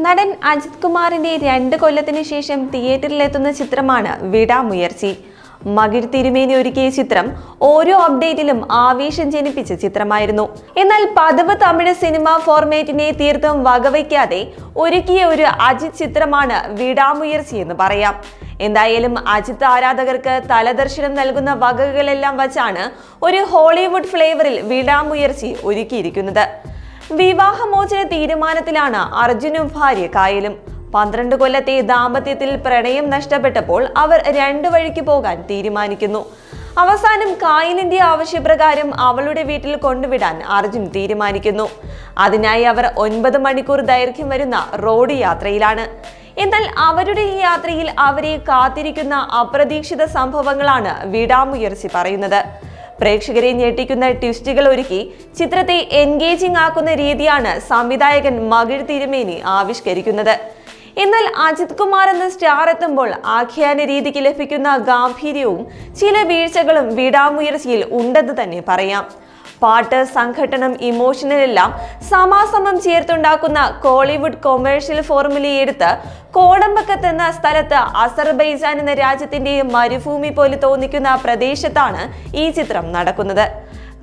നടൻ അജിത് കുമാറിന്റെ 2 കൊല്ലത്തിന് ശേഷം തിയേറ്ററിലെത്തുന്ന ചിത്രമാണ് വിടാമുയർച്ചി. മകിഴ് തിരുമേനി ഒരുക്കിയ ചിത്രം ഓരോ അപ്ഡേറ്റിലും ആവേശം ജനിപ്പിച്ച ചിത്രമായിരുന്നു. എന്നാൽ പതിവ് തമിഴ് സിനിമ ഫോർമാറ്റിനെ തീർത്തും വകവയ്ക്കാതെ ഒരുക്കിയ ഒരു അജിത് ചിത്രമാണ് വിടാമുയർച്ചി എന്ന് പറയാം. എന്തായാലും അജിത് ആരാധകർക്ക് തലദർശനം നൽകുന്ന വകകളെല്ലാം വച്ചാണ് ഒരു ഹോളിവുഡ് ഫ്ലേവറിൽ വിടാമുയർച്ചി ഒരുക്കിയിരിക്കുന്നത്. വിവാഹമോചന തീരുമാനത്തിലാണ് അർജുനും ഭാര്യ കായലും. 12 കൊല്ലത്തെ ദാമ്പത്യത്തിൽ പ്രണയം നഷ്ടപ്പെട്ടപ്പോൾ അവർ 2 വഴിക്ക് പോകാൻ തീരുമാനിക്കുന്നു. അവസാനം കായലിന്റെ ആവശ്യപ്രകാരം അവളുടെ വീട്ടിൽ കൊണ്ടുവിടാൻ അർജുൻ തീരുമാനിക്കുന്നു. അതിനായി അവർ 9 മണിക്കൂർ ദൈർഘ്യം വരുന്ന റോഡ് യാത്രയിലാണ്. എന്നാൽ അവരുടെ ഈ യാത്രയിൽ അവരെ കാത്തിരിക്കുന്ന അപ്രതീക്ഷിത സംഭവങ്ങളാണ് വിടാമുയർച്ചി പറയുന്നത്. പ്രേക്ഷകരെ ഞെട്ടിക്കുന്ന ട്വിസ്റ്റുകൾ ഒരുക്കി ചിത്രത്തെ എൻഗേജിംഗ് ആക്കുന്ന രീതിയാണ് സംവിധായകൻ മകിഴ് തിരുമേനി ആവിഷ്കരിക്കുന്നത്. എന്നാൽ അജിത് കുമാർ എന്ന സ്റ്റാർ എത്തുമ്പോൾ ആഖ്യാന രീതിക്ക് ലഭിക്കുന്ന ഗാംഭീര്യവും ചില വീഴ്ചകളും വിടാമുയർച്ചയിൽ ഉണ്ടെന്ന് തന്നെ പറയാം. പാട്ട്, സംഘട്ടനം, ഇമോഷണൽ എല്ലാം സമാസമം ചേർത്തുണ്ടാക്കുന്ന കോളിവുഡ് കൊമേഴ്ഷ്യൽ ഫോർമുലയെടുത്ത് കോടമ്പക്കത്ത് എന്ന സ്ഥലത്ത് അസർബൈജാൻ എന്ന രാജ്യത്തിന്റെ മരുഭൂമി പോലെ തോന്നിക്കുന്ന പ്രദേശത്താണ് ഈ ചിത്രം നടക്കുന്നത്.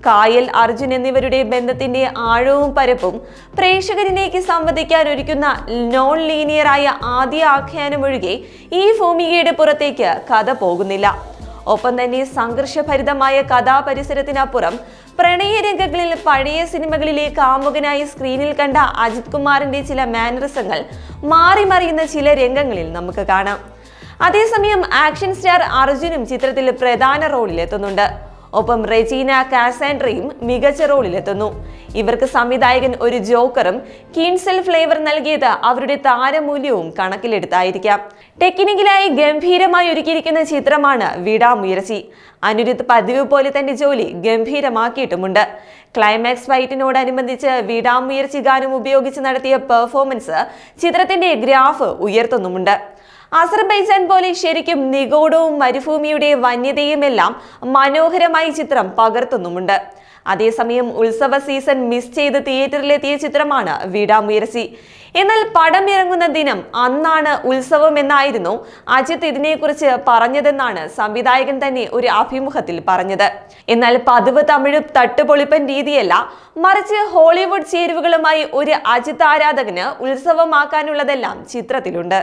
കായൽ, അർജുൻ എന്നിവരുടെ ബന്ധത്തിന്റെ ആഴവും പരപ്പും പ്രേക്ഷകരിലേക്ക് സംവദിക്കാൻ ഒരുക്കുന്ന നോൺ ലീനിയറായ ആദ്യ ആഖ്യാനമൊഴികെ ഈ ഭൂമികയുടെ പുറത്തേക്ക് കഥ പോകുന്നില്ല. ഒപ്പം തന്നെ സംഘർഷഭരിതമായ കഥാപരിസരത്തിനപ്പുറം പ്രണയരംഗങ്ങളിൽ പഴയ സിനിമകളിലെ കാമുകനായി സ്ക്രീനിൽ കണ്ട അജിത് കുമാറിന്റെ ചില മാനറിസങ്ങൾ മാറി മറിയുന്ന ചില രംഗങ്ങളിൽ നമുക്ക് കാണാം. അതേസമയം ആക്ഷൻ സ്റ്റാർ അർജുനും ചിത്രത്തിൽ പ്രധാന റോളിലെത്തുന്നുണ്ട്. ഒപ്പം റെജീന കാസാൻഡ്രയും മികച്ച റോളിലെത്തുന്നു. ഇവർക്ക് സംവിധായകൻ ഒരു ജോക്കറും കിൻസൽ ഫ്ലേവർ നൽകിയത് അവരുടെ താരമൂല്യവും കണക്കിലെടുത്തായിരിക്കാം. ടെക്നിക്കലായി ഗംഭീരമായി ഒരുക്കിയിരിക്കുന്ന ചിത്രമാണ് വിടാമുയർച്ചി. അനിരുദ്ധ് പതിവ് പോലെ തന്നെ ജോലി ഗംഭീരമാക്കിയിട്ടുമുണ്ട്. ക്ലൈമാക്സ് ഫൈറ്റിനോടനുബന്ധിച്ച് വിടാമുയർച്ചി ഗാനം ഉപയോഗിച്ച് നടത്തിയ പെർഫോമൻസ് ചിത്രത്തിന്റെ ഗ്രാഫ് ഉയർത്തുന്നുമുണ്ട്. അസർബൈജാൻ പോലെ ശരിക്കും നിഗൂഢവും മരുഭൂമിയുടെ വന്യതയുമെല്ലാം മനോഹരമായി ചിത്രം പകർത്തുന്നുമുണ്ട്. അതേസമയം ഉത്സവ സീസൺ മിസ് ചെയ്ത് തിയേറ്ററിലെത്തിയ ചിത്രമാണ് വിടാമുയർച്ചി. എന്നാൽ പടം ഇറങ്ങുന്ന ദിനം അന്നാണ് ഉത്സവം എന്നായിരുന്നു അജിത് ഇതിനെക്കുറിച്ച് പറഞ്ഞതെന്നാണ് സംവിധായകൻ തന്നെ ഒരു അഭിമുഖത്തിൽ പറഞ്ഞത്. എന്നാൽ പതിവ് തമിഴ് തട്ടുപൊളിപ്പൻ രീതിയല്ല, മറിച്ച് ഹോളിവുഡ് ചേരുവകളുമായി ഒരു അജിത് ആരാധകന് ഉത്സവമാക്കാനുള്ളതെല്ലാം ചിത്രത്തിലുണ്ട്.